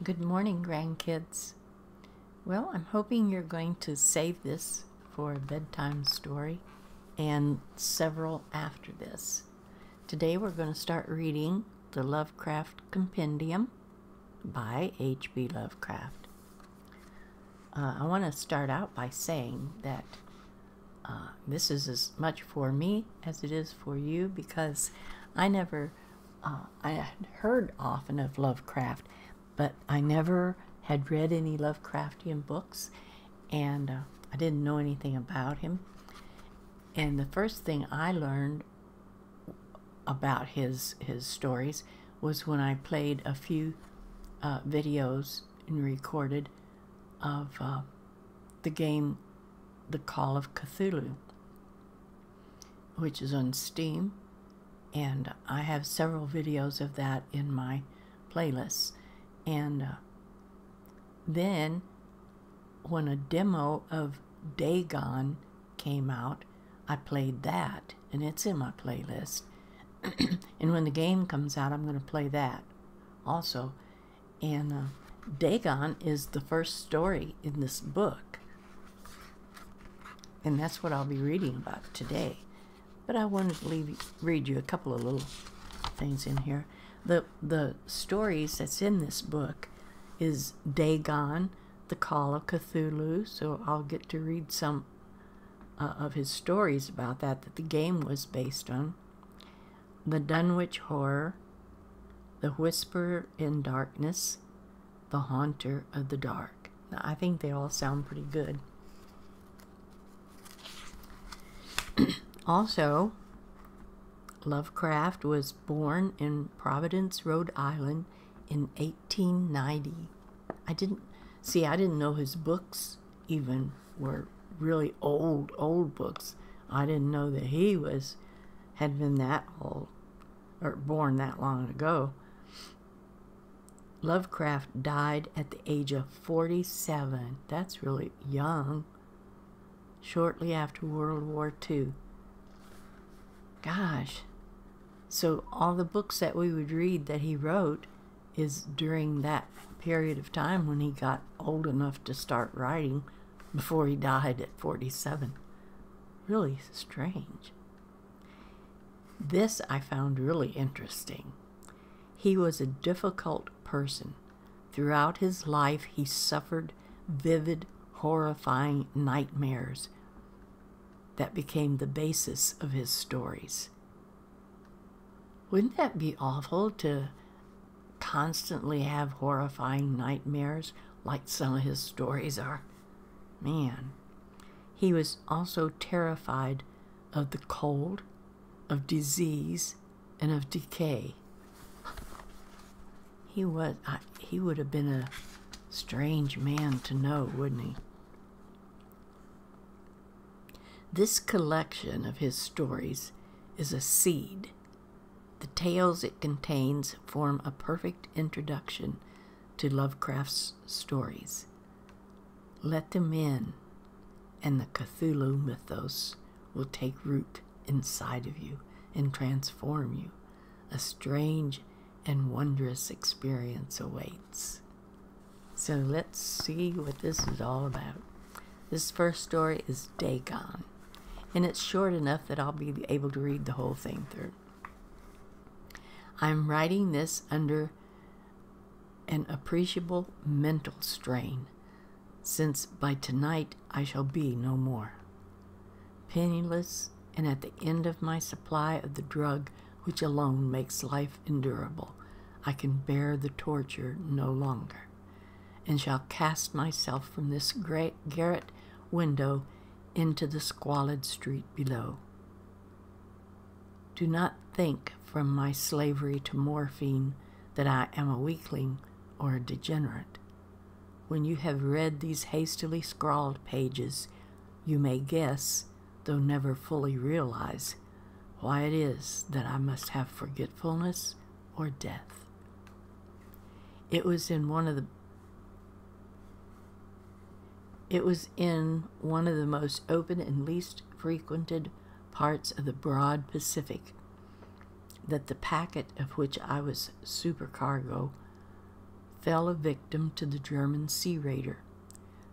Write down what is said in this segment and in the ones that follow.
Good morning, grandkids. Well, I'm hoping you're going to save this for a bedtime story and several after this. Today we're going to start reading the Lovecraft Compendium by H.P. Lovecraft. I want to start out by saying that this is as much for me as it is for you because I had heard often of Lovecraft, but I never had read any Lovecraftian books, and I didn't know anything about him. And the first thing I learned about his stories was when I played a few videos and recorded of the game The Call of Cthulhu, which is on Steam, and I have several videos of that in my playlists. And then when a demo of Dagon came out, I played that, and it's in my playlist. And when the game comes out, I'm going to play that also. And Dagon is the first story in this book, and that's what I'll be reading about today. But I wanted to read you a couple of little things in here. The stories that's in this book is Dagon, The Call of Cthulhu, so I'll get to read some of his stories about that the game was based on. The Dunwich Horror, The Whisper in Darkness, The Haunter of the Dark. Now, I think they all sound pretty good. Also, Lovecraft was born in Providence, Rhode Island in 1890. I didn't know his books even were really old books. I didn't know that he had been that old or born that long ago. Lovecraft died at the age of 47. That's really young. Shortly after World War II. Gosh. So all the books that we would read that he wrote is during that period of time when he got old enough to start writing before he died at 47. Really strange. This I found really interesting. He was a difficult person. Throughout his life, he suffered vivid, horrifying nightmares that became the basis of his stories. Wouldn't that be awful to constantly have horrifying nightmares like some of his stories are? Man. He was also terrified of the cold, of disease, and of decay. He would have been a strange man to know, wouldn't he? This collection of his stories is a seed. The tales it contains form a perfect introduction to Lovecraft's stories. Let them in, and the Cthulhu mythos will take root inside of you and transform you. A strange and wondrous experience awaits. So let's see what this is all about. This first story is Dagon, and it's short enough that I'll be able to read the whole thing through. I'm writing this under an appreciable mental strain, since by tonight I shall be no more. Penniless and at the end of my supply of the drug which alone makes life endurable, I can bear the torture no longer, and shall cast myself from this great garret window into the squalid street below. Do not think from my slavery to morphine that I am a weakling or a degenerate. When you have read these hastily scrawled pages, you may guess, though never fully realize, why it is that I must have forgetfulness or death. It was in one of the most open and least frequented parts of the broad Pacific that the packet of which I was supercargo fell a victim to the German sea raider.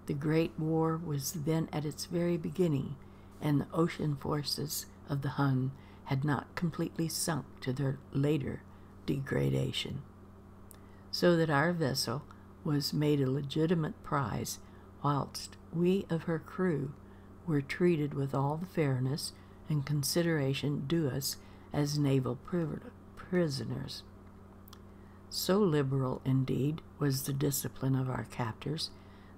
The Great War was then at its very beginning, and the ocean forces of the Hun had not completely sunk to their later degradation, so that our vessel was made a legitimate prize, whilst we of her crew were treated with all the fairness and consideration due us as naval prisoners. So liberal, indeed, was the discipline of our captors,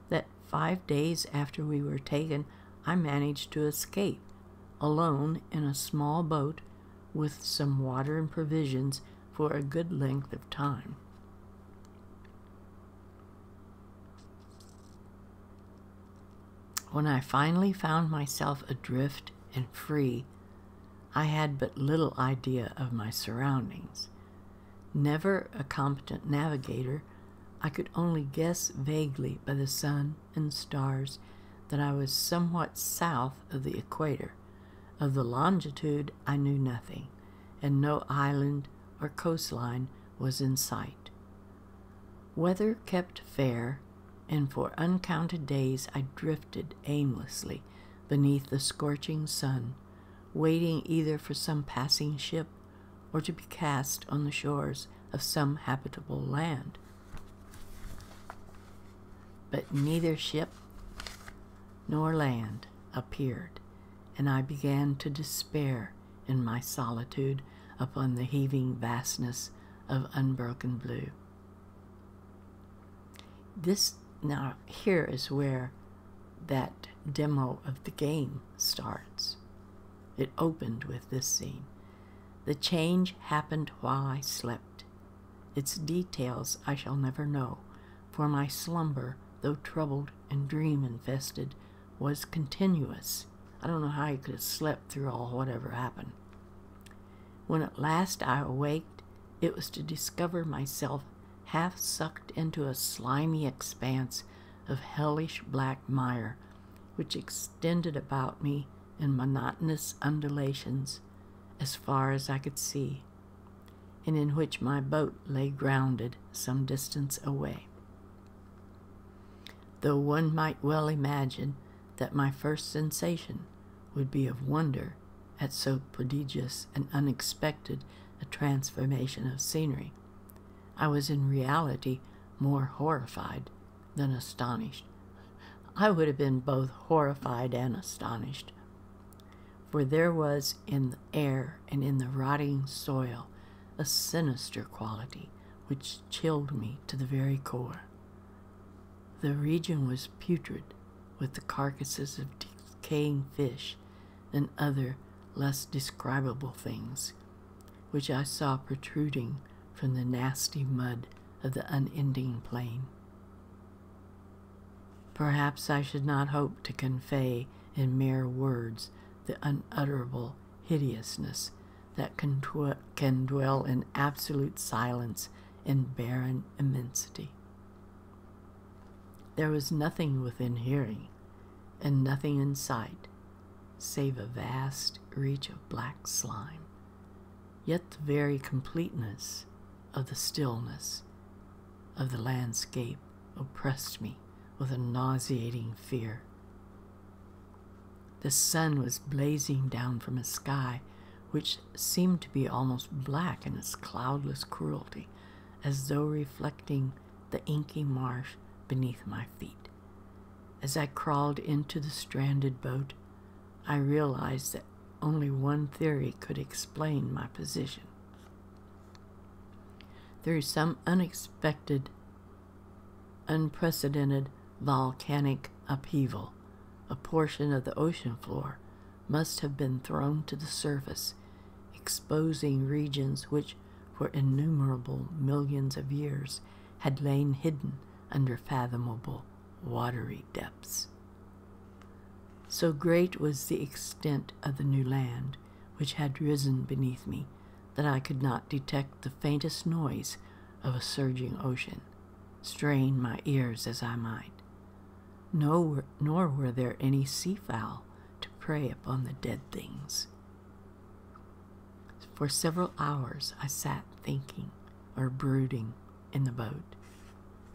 that 5 days after we were taken, I managed to escape, alone in a small boat with some water and provisions for a good length of time. When I finally found myself adrift and free, I had but little idea of my surroundings. Never a competent navigator, I could only guess vaguely by the sun and stars that I was somewhat south of the equator. Of the longitude I knew nothing, and no island or coastline was in sight. Weather kept fair, and for uncounted days I drifted aimlessly beneath the scorching sun, waiting either for some passing ship or to be cast on the shores of some habitable land. But neither ship nor land appeared, and I began to despair in my solitude upon the heaving vastness of unbroken blue. Now here is where that demo of the game starts. It opened with this scene. The change happened while I slept. Its details I shall never know, for my slumber, though troubled and dream-infested, was continuous. I don't know how I could have slept through all whatever happened. When at last I awaked, it was to discover myself half sucked into a slimy expanse of hellish black mire, which extended about me in monotonous undulations as far as I could see, and in which my boat lay grounded some distance away. Though one might well imagine that my first sensation would be of wonder at so prodigious and unexpected a transformation of scenery, I was in reality more horrified than astonished. I would have been both horrified and astonished, for there was in the air and in the rotting soil a sinister quality which chilled me to the very core. The region was putrid with the carcasses of decaying fish and other less describable things, which I saw protruding from the nasty mud of the unending plain. Perhaps I should not hope to convey in mere words the unutterable hideousness that can dwell in absolute silence and barren immensity. There was nothing within hearing, and nothing in sight, save a vast reach of black slime. Yet the very completeness of the stillness of the landscape oppressed me with a nauseating fear. The sun was blazing down from a sky which seemed to be almost black in its cloudless cruelty, as though reflecting the inky marsh beneath my feet. As I crawled into the stranded boat, I realized that only one theory could explain my position. Through some unexpected, unprecedented volcanic upheaval, a portion of the ocean floor must have been thrown to the surface, exposing regions which, for innumerable millions of years, had lain hidden under fathomable watery depths. So great was the extent of the new land which had risen beneath me that I could not detect the faintest noise of a surging ocean, strain my ears as I might. Nor were there any seafowl to prey upon the dead things. For several hours I sat thinking or brooding in the boat.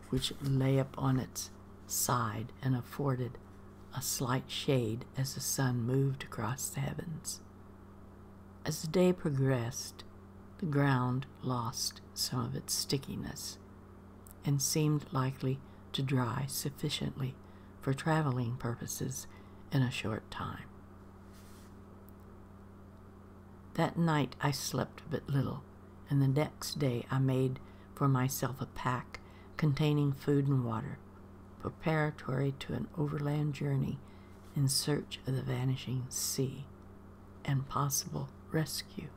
which lay up on its side and afforded a slight shade as the sun moved across the heavens. As the day progressed, the ground lost some of its stickiness and seemed likely to dry sufficiently for traveling purposes in a short time. That night I slept but little, and the next day I made for myself a pack containing food and water, preparatory to an overland journey in search of the vanishing sea and possible rescue.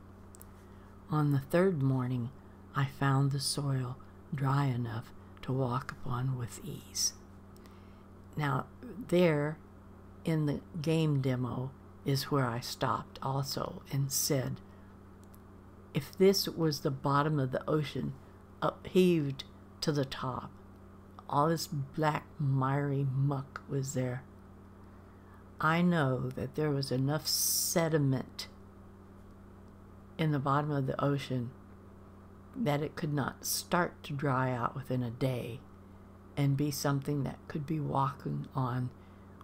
On the third morning, I found the soil dry enough to walk upon with ease. Now, there in the game demo is where I stopped also and said, if this was the bottom of the ocean upheaved to the top, all this black miry muck was there, I know that there was enough sediment in the bottom of the ocean that it could not start to dry out within a day and be something that could be walking on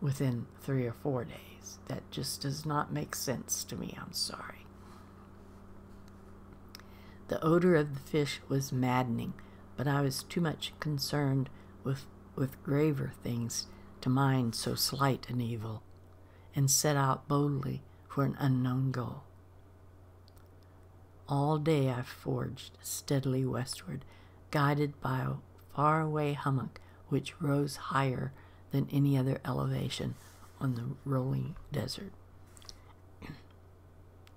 within 3 or 4 days. That just does not make sense to me. I'm sorry. The odor of the fish was maddening, but I was too much concerned with graver things to mind so slight an evil, and set out boldly for an unknown goal. All day I forged steadily westward, guided by a faraway hummock which rose higher than any other elevation on the rolling desert.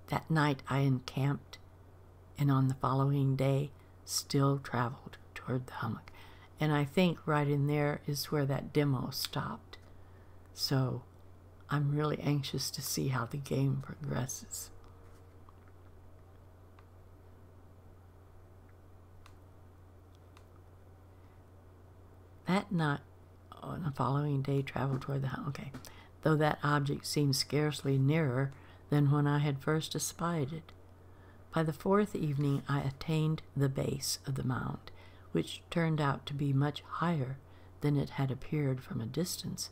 That night I encamped, and on the following day still traveled toward the hummock. And I think right in there is where that demo stopped. So I'm really anxious to see how the game progresses. That night, on the following day, traveled toward the hummock. Okay. Though that object seemed scarcely nearer than when I had first espied it. By the fourth evening, I attained the base of the mound, which turned out to be much higher than it had appeared from a distance,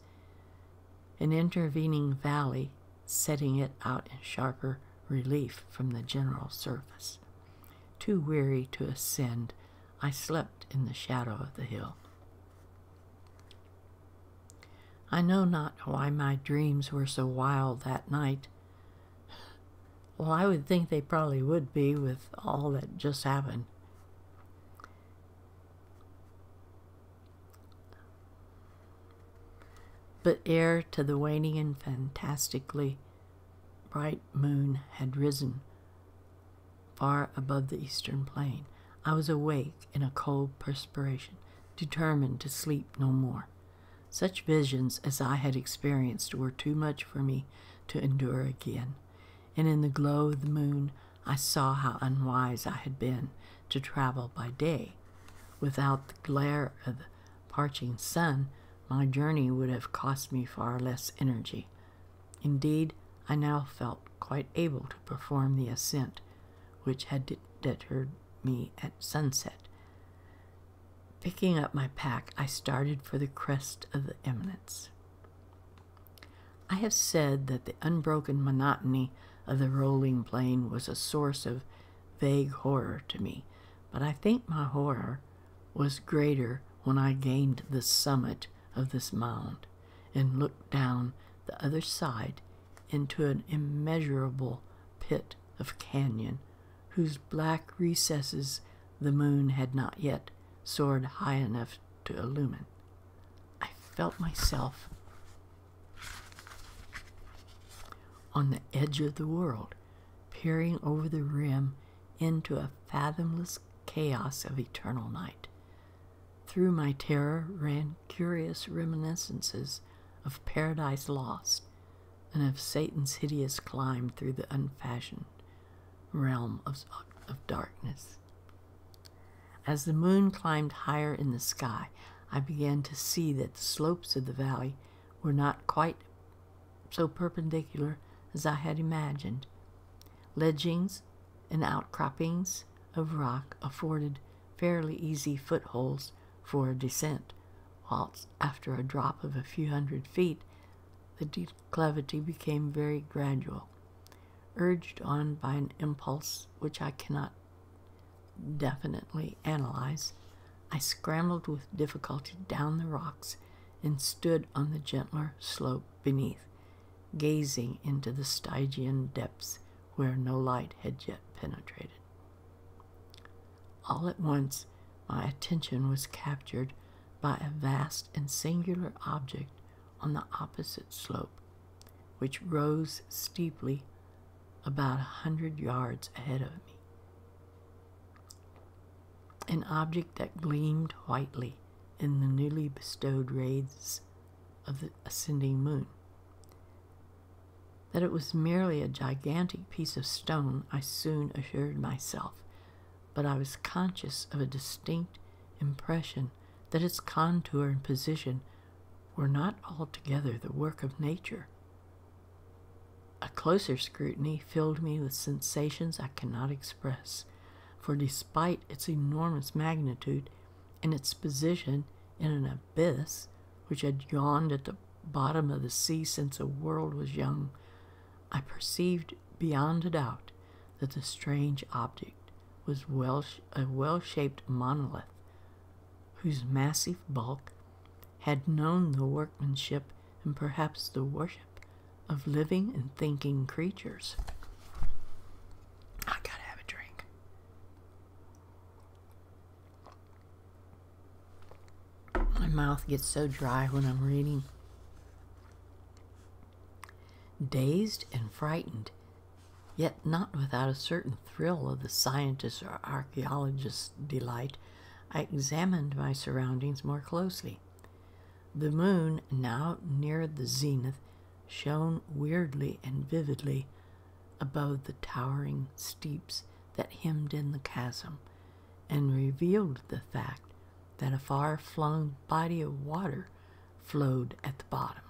an intervening valley setting it out in sharper relief from the general surface. Too weary to ascend, I slept in the shadow of the hill. I know not why my dreams were so wild that night. Well, I would think they probably would be with all that just happened. But ere to the waning and fantastically bright moon had risen far above the eastern plain, I was awake in a cold perspiration, determined to sleep no more. Such visions as I had experienced were too much for me to endure again, and in the glow of the moon I saw how unwise I had been to travel by day. Without the glare of the parching sun, my journey would have cost me far less energy. Indeed, I now felt quite able to perform the ascent, which had deterred me at sunset. Picking up my pack, I started for the crest of the eminence. I have said that the unbroken monotony of the rolling plain was a source of vague horror to me, but I think my horror was greater when I gained the summit of this mound and looked down the other side into an immeasurable pit of canyon whose black recesses the moon had not yet soared high enough to illumine. I felt myself on the edge of the world, peering over the rim into a fathomless chaos of eternal night. Through my terror ran curious reminiscences of Paradise Lost and of Satan's hideous climb through the unfashioned realm of darkness. As the moon climbed higher in the sky, I began to see that the slopes of the valley were not quite so perpendicular as I had imagined. Ledgings and outcroppings of rock afforded fairly easy footholds for a descent, whilst after a drop of a few hundred feet, the declivity became very gradual. Urged on by an impulse which I cannot definitely analyze, I scrambled with difficulty down the rocks and stood on the gentler slope beneath, gazing into the Stygian depths where no light had yet penetrated. All at once, my attention was captured by a vast and singular object on the opposite slope, which rose steeply about 100 yards ahead of me. An object that gleamed whitely in the newly bestowed rays of the ascending moon. That it was merely a gigantic piece of stone, I soon assured myself, but I was conscious of a distinct impression that its contour and position were not altogether the work of nature. A closer scrutiny filled me with sensations I cannot express, for despite its enormous magnitude and its position in an abyss which had yawned at the bottom of the sea since the world was young, I perceived beyond a doubt that the strange object was a well-shaped monolith, whose massive bulk had known the workmanship and perhaps the worship of living and thinking creatures. I gotta have a drink. My mouth gets so dry when I'm reading. Dazed and frightened, yet not without a certain thrill of the scientist's or archaeologist's delight, I examined my surroundings more closely. The moon, now near the zenith, shone weirdly and vividly above the towering steeps that hemmed in the chasm, and revealed the fact that a far-flung body of water flowed at the bottom,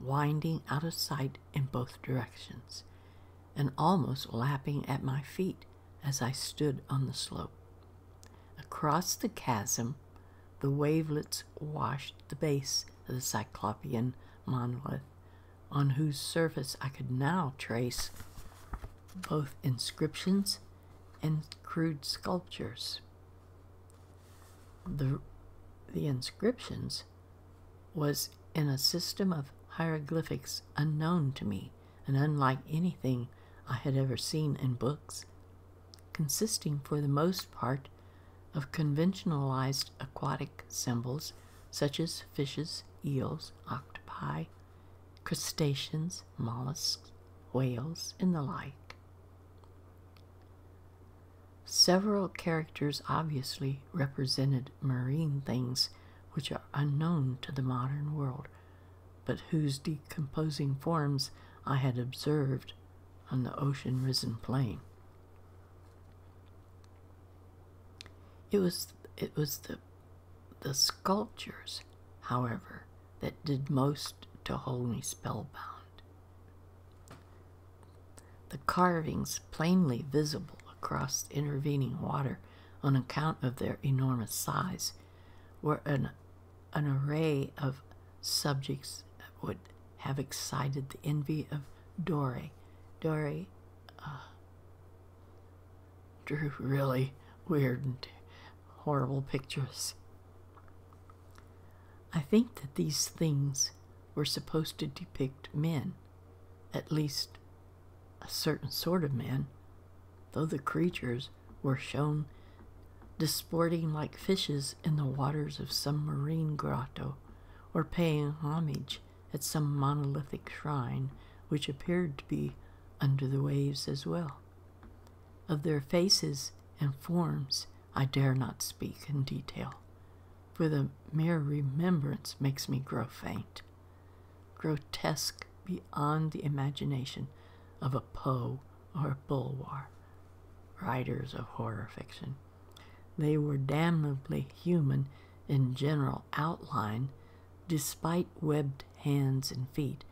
winding out of sight in both directions, and almost lapping at my feet as I stood on the slope. Across the chasm, the wavelets washed the base of the cyclopean monolith, on whose surface I could now trace both inscriptions and crude sculptures. The inscriptions was in a system of hieroglyphics unknown to me and unlike anything I had ever seen in books, consisting for the most part of conventionalized aquatic symbols such as fishes, eels, octopi, crustaceans, mollusks, whales, and the like. Several characters obviously represented marine things which are unknown to the modern world, but whose decomposing forms I had observed on the ocean-risen plain. It was the sculptures, however, that did most to hold me spellbound. The carvings, plainly visible across the intervening water on account of their enormous size, were an array of subjects that would have excited the envy of Doré. Doré drew really weird and horrible pictures. I think that these things were supposed to depict men, at least a certain sort of men, though the creatures were shown disporting like fishes in the waters of some marine grotto, or paying homage at some monolithic shrine which appeared to be under the waves as well. Of their faces and forms I dare not speak in detail, for the mere remembrance makes me grow faint, grotesque beyond the imagination of a Poe or a Bulwer, writers of horror fiction. They were damnably human in general outline, despite webbed hands and feet,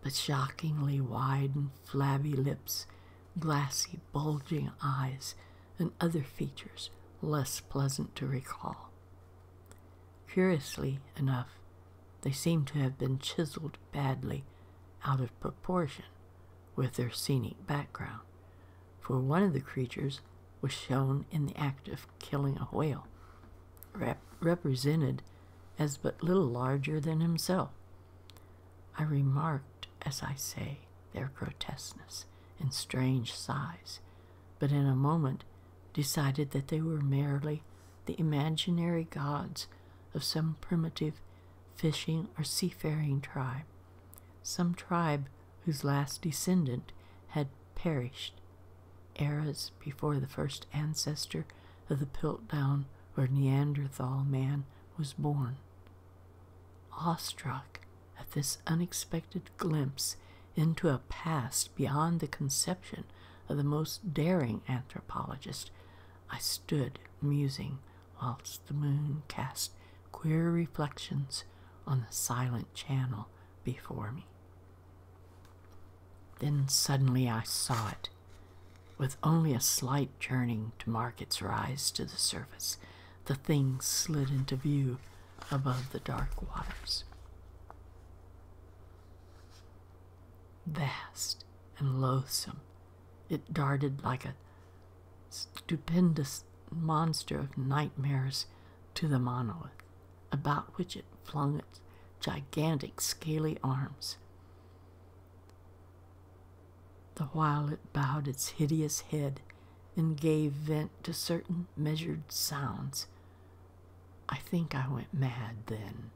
but shockingly wide and flabby lips, glassy, bulging eyes, and other features less pleasant to recall. Curiously enough, they seem to have been chiseled badly out of proportion with their scenic background, for one of the creatures was shown in the act of killing a whale, represented as but little larger than himself. I remarked, as I say, their grotesqueness and strange size, but in a moment decided that they were merely the imaginary gods of some primitive fishing or seafaring tribe, some tribe whose last descendant had perished eras before the first ancestor of the Piltdown or Neanderthal man was born. Awestruck at this unexpected glimpse into a past beyond the conception of the most daring anthropologist, I stood musing whilst the moon cast queer reflections on the silent channel before me. Then suddenly I saw it, with only a slight churning to mark its rise to the surface. The thing slid into view above the dark waters. Vast and loathsome, it darted like a stupendous monster of nightmares to the monolith, about which it flung its gigantic scaly arms, the while it bowed its hideous head and gave vent to certain measured sounds. I think I went mad then.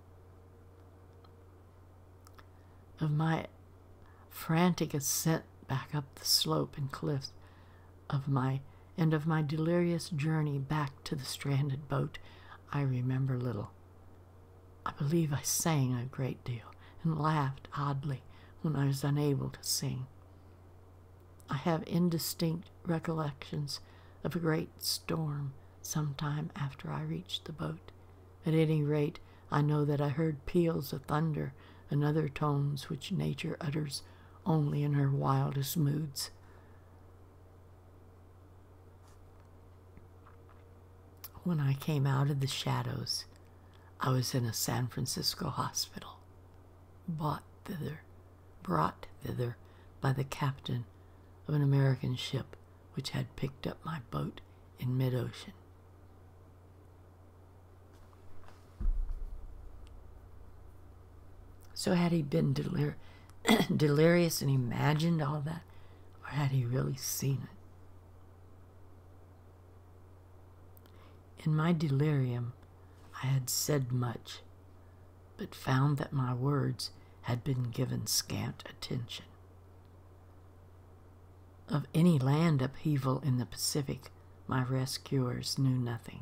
Of my frantic ascent back up the slope and cliffs of my delirious journey back to the stranded boat, I remember little. I believe I sang a great deal and laughed oddly when I was unable to sing. I have indistinct recollections of a great storm some time after I reached the boat. At any rate, I know that I heard peals of thunder and other tones which nature utters only in her wildest moods. When I came out of the shadows, I was in a San Francisco hospital, brought thither by the captain of an American ship which had picked up my boat in mid-ocean. So had he been delirious and imagined all that, or had he really seen it? In my delirium, I had said much, but found that my words had been given scant attention. Of any land upheaval in the Pacific, my rescuers knew nothing.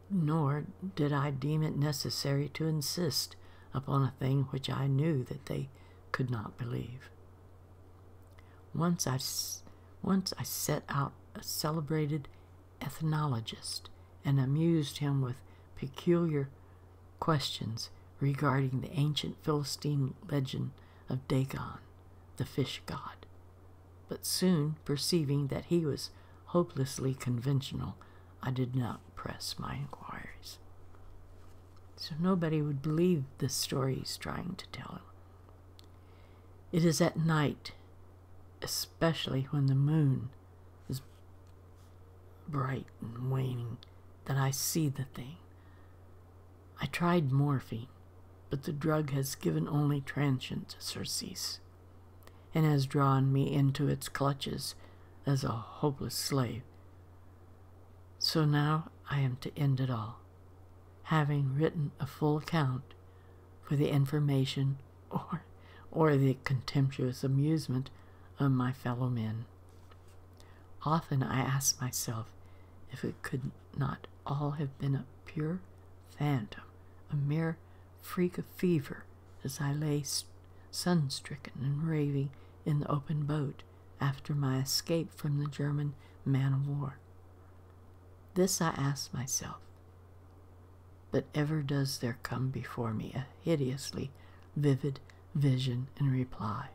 Nor did I deem it necessary to insist upon a thing which I knew that they could not believe. Once I set out a celebrated ethnologist and amused him with peculiar questions regarding the ancient Philistine legend of Dagon, the fish god. But soon, perceiving that he was hopelessly conventional, I did not press my inquiries. So nobody would believe the story he's trying to tell him. It is at night, especially when the moon is bright and waning, that I see the thing. I tried morphine, but the drug has given only transient surcease, and has drawn me into its clutches as a hopeless slave. So now I am to end it all, having written a full account for the information or the contemptuous amusement of my fellow men. Often I ask myself if it could not all have been a pure phantom, a mere freak of fever, as I lay sun-stricken and raving in the open boat after my escape from the German man-of-war. This I ask myself, but ever does there come before me a hideously vivid vision in reply.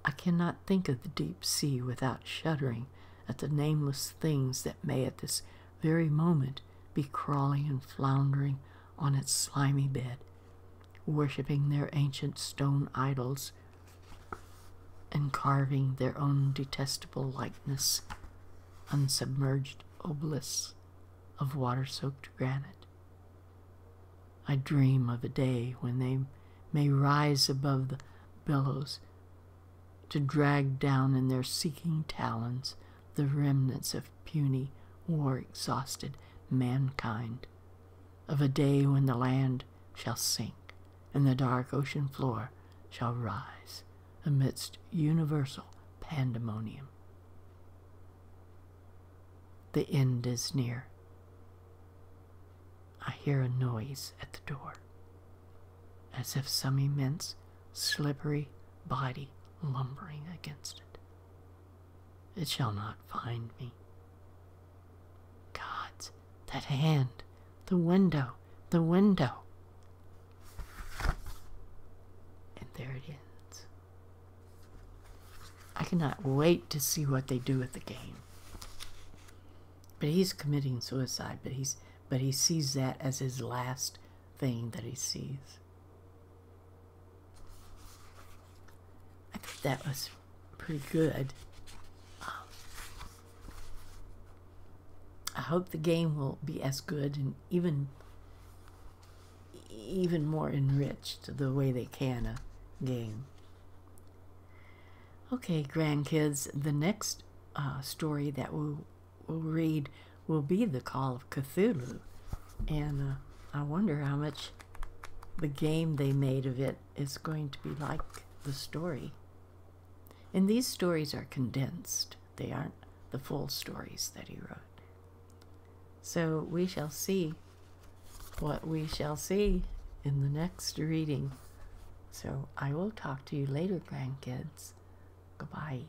I cannot think of the deep sea without shuddering at the nameless things that may at this very moment be crawling and floundering on its slimy bed, worshipping their ancient stone idols and carving their own detestable likeness on submerged obelisks of water-soaked granite. I dream of a day when they may rise above the billows to drag down in their seeking talons the remnants of puny, war-exhausted mankind, of a day when the land shall sink and the dark ocean floor shall rise amidst universal pandemonium. The end is near. I hear a noise at the door, as if some immense, slippery body lumbering against it. It shall not find me. Gods, that hand, the window, the window. And there it ends. I cannot wait to see what they do with the game. But he's committing suicide, but he sees that as his last thing that he sees. I think that was pretty good. I hope the game will be as good and even more enriched the way they can a game. Okay, grandkids, the next story that we'll read will be The Call of Cthulhu, and I wonder how much the game they made of it is going to be like the story. And these stories are condensed. They aren't the full stories that he wrote. So we shall see what we shall see in the next reading. So I will talk to you later, grandkids. Goodbye.